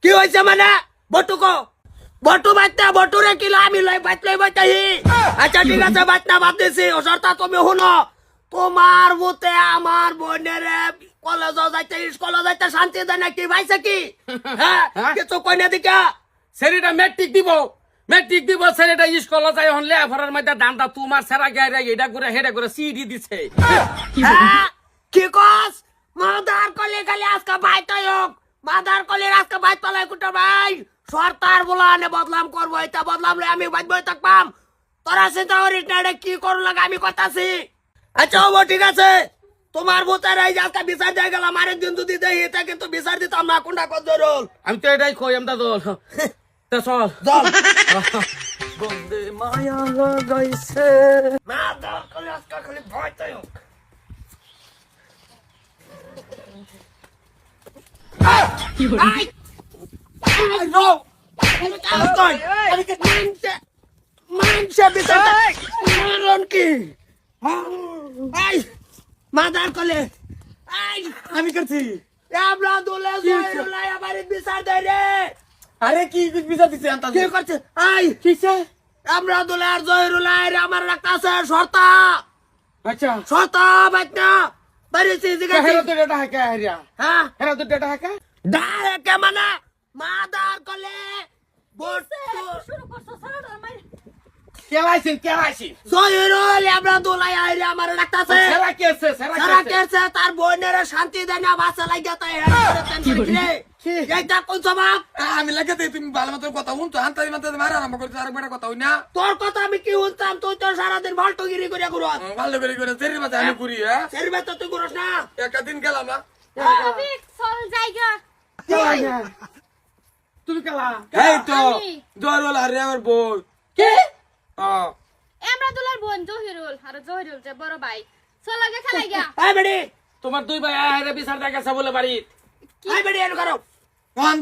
কি হয়েছে মানে বটুকো বটু বাচ্চা বটুরে কিলো আমি লই বাচ্চাই বাচ্চাই আচ্ছা ঠিক আছে বাচ্চা বাদ দিছি ওসরটা তুমি শুনো তোমার বুতে আমার বোনের কলেজ যাইতে স্কুলে যাইতে শান্তি দেয় না কি ভাইছে কি হ্যাঁ কিছু কইনা দিকা সেরিটা মেট্রিক দিব সেরিটা স্কুল যাই হন লেফারের মধ্যে দান্দা তোমার সেরা গায়ে এটা করে হেডে করে সিডি দিছে কি কস মাদার কলে খালি আজকে বাইতাই হোক মাদার কলে আজকে বাইত পালাই কুটা ভাই সরকার বলানে বদলাম করবো এটা বদলাম লই আমি বাইত বই থাকবাম তোরা চিন্তা করিস না এটা কি করু লাগে আমি কথাছি আচ্ছা ও ঠিক আছে তোমার ভূতের এই আজকে বিচার দিয়ে গেলাম আরেক দিন যদি দেই এটা কিন্তু বিচার দিতাম না কোনটা কত জরুল আমি তো এটাই কই আমরা দল তে চল চল বন্দে মায়া লাগাইছে মাদার কলে আজকে খালি বাইতাই হোক কি হলো Ay! Ay, no! Estoy! Mancha, bisata! Maron ki! Ay! Madar kole! Ay! আমি করছি Abla dole zoirulay amarit bisar dai re! আরে কি বিচার দিছে আনতা কি করছে? Ay! কিসে আমরা দলে আর জহিরুল্লাহ রে আমার রাখতাছে শর্তা! আচ্ছা শর্তা বাইনা! বাড়িতে জিগাছি! হেরা তো ডেটা হাকা হেরা হ্যাঁ? হেরা তো ডেটা হাকা ডালে কে মানে মাদার কলে বটু শুরু করছো সারা মাই কেলাইছি জহিরুল আমরা দোলাই আইরে আমার রাখতাছে সেরা কেছে সারা কেছে তার বোনের শান্তি দেয় না বাসা লাগিয়া তাই এইটা কোন জবাব আমি লাগাতে তুমি ভালো মতো কথা শুনতো আনতারি মাতে মারা আরম্ভ করতে আরেকবার কথা হই না তোর কথা আমি কি শুনতাম তুই তো সারাদিন ভাল্টুগিরি করে ঘুরো ভালো করে সেরি মাতে আমি করি হ্যাঁ সেরবে তো তুই ঘুরস না একটা দিন গেলাম না অভিক চল জায়গা তুমি কেলা এই তো দরওয়ালা আরে আমার বই কি আমরা দুলার বোন জহিরুল আর জহিরুল যে বড় ভাই চল আগে খেলাই গা এই বেডি তোমার দুই ভাই আরে বিচার দেখাছে বলে বাড়ি এই বেডি এর করো অন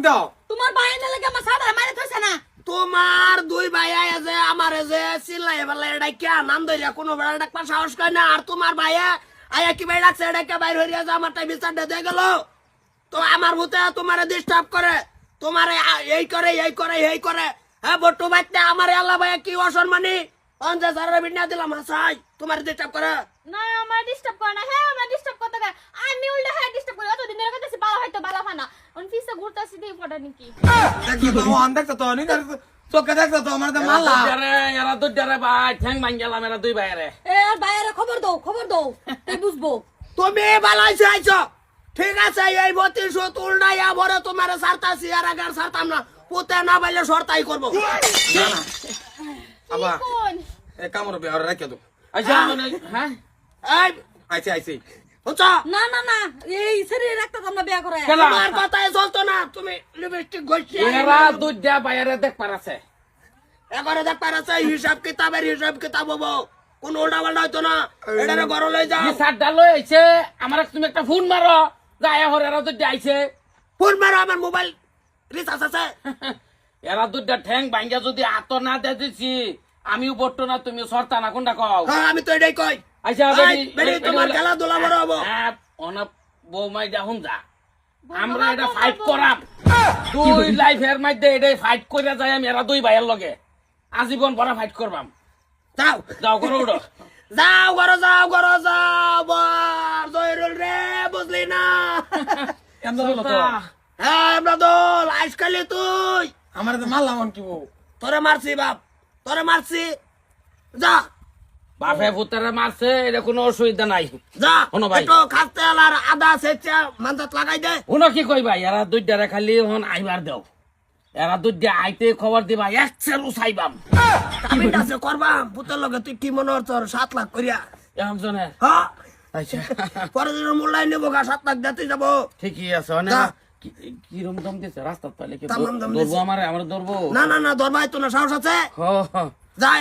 দাও তোমার ভাই না লাগে আমার সাদা মারে থইছে না তোমার দুই ভাই আছে আমার যে চিল্লাই বলে এটা কি নাম ধরিয়া কোনো বেড়া ডাকবার সাহস করে না আর তোমার ভাই আয়া কি ভাই ডাকছে এটা কে বাইর হইয়া যে আমার টাই বিচার দিয়ে গেল তো আমার ভূতে তোমার ডিস্টার্ব করে তোমার এই করে হ্যাঁ বটু বাইতে আমার আল্লাহ ভাই কি অসম্মানী পঞ্চাশ হাজার বিনা দিলাম হাসাই তোমার ডিস্টার্ব করে না আমার ডিস্টার্ব করে না হ্যাঁ আমরা ডিস্টার্ব করতে গা আমি উল্টা হ্যাঁ ডিস্টার্ব করি অত দিন ধরে কইতাছি বালা হয়তো বালা ফানা অন ফিসে ঘুরতাছি দেই পড়া নাকি দেখো তো অন দেখতো তো নি চোখে দেখতো তো আমার তো মাল্লা এরা তো ডরে ভাই ঠ্যাং ভাঙ গেলাম এরা দুই ভাইরে এ বাইরে খবর দাও তুই বুঝবো তুমি বালাইছে আইছো ঠিক আছে এই 32 তুলনায় ভরে তোমার সারতাছি আর আগার সারতাম না পুতে না বাইলে সরতাই করবো আবা কোন এ কামড় বিহার রাখে তো আচ্ছা হ্যাঁ এই আইছে বুঝছো না এই শরীরে রাখতে আমরা বিয়া করে কেলা তোমার কথাই চলতো না তুমি লিপস্টিক ঘষছে এরা দুইটা বাইরে দেখ পারাছে এবারে দেখ পারাছে হিসাব কিতাব হবো কোন উল্টা পাল্টা হইতো না এটারে ঘর লই যাও এই সাতটা লই আইছে আমার তুমি একটা ফোন মারো যায় হর এরা দুইটা আইছে ফোন মারো আমার মোবাইল রিচার্জ আছে এরা দুইটা ঠ্যাং ভাঙ্গা যদি আত না দে দিছি আমিও বট্টো না তুমি সরতা না কোনটা কও হ্যাঁ আমি তো এটাই কই আচ্ছা বেডি তোমার খেলাধুলা বড় হবো অনেক বৌমাই দেখুন যা আমরা এটা ফাইট করাম দুই লাইফের মধ্যে এটাই ফাইট করে যাই আমি এরা দুই ভাইয়ের লগে আজীবন ভরা ফাইট করবাম যাও যাও করো উঠো যাও বর জয়রুল রে বুঝলি না হ্যাঁ আমরা দল আজকালি তুই আমার তো মারলাম কি বউ তোরে মারছি বাপ তোরে মারছি যা বাপে পুতারে মারছে এটা কোনো অসুবিধা নাই যা শোনো ভাই। একটু খাস্তে আর আদা সেচা মান্দাত লাগাই দে উনো কি কইবা এরা দুইটারে খালি হন আইবার দেও এরা দুইটা আইতে খবর দিবা একসের উসাইবাম আমি কাছে করবাম পুতের লগে তুই কি মনে হর তোর 7 লাখ করিয়া এরকম জনে হ্যাঁ আচ্ছা পরে দিন মূল্যায় নেবো গা 7 লাখ দিতে যাবো ঠিকই আছে অনেক যা। কিরম দম দিছে রাস্তা পাইলে কি তামাম দম ধরবো দিছে। আমার ধরবো না দরবাই তো না সাহস আছে হ হ যা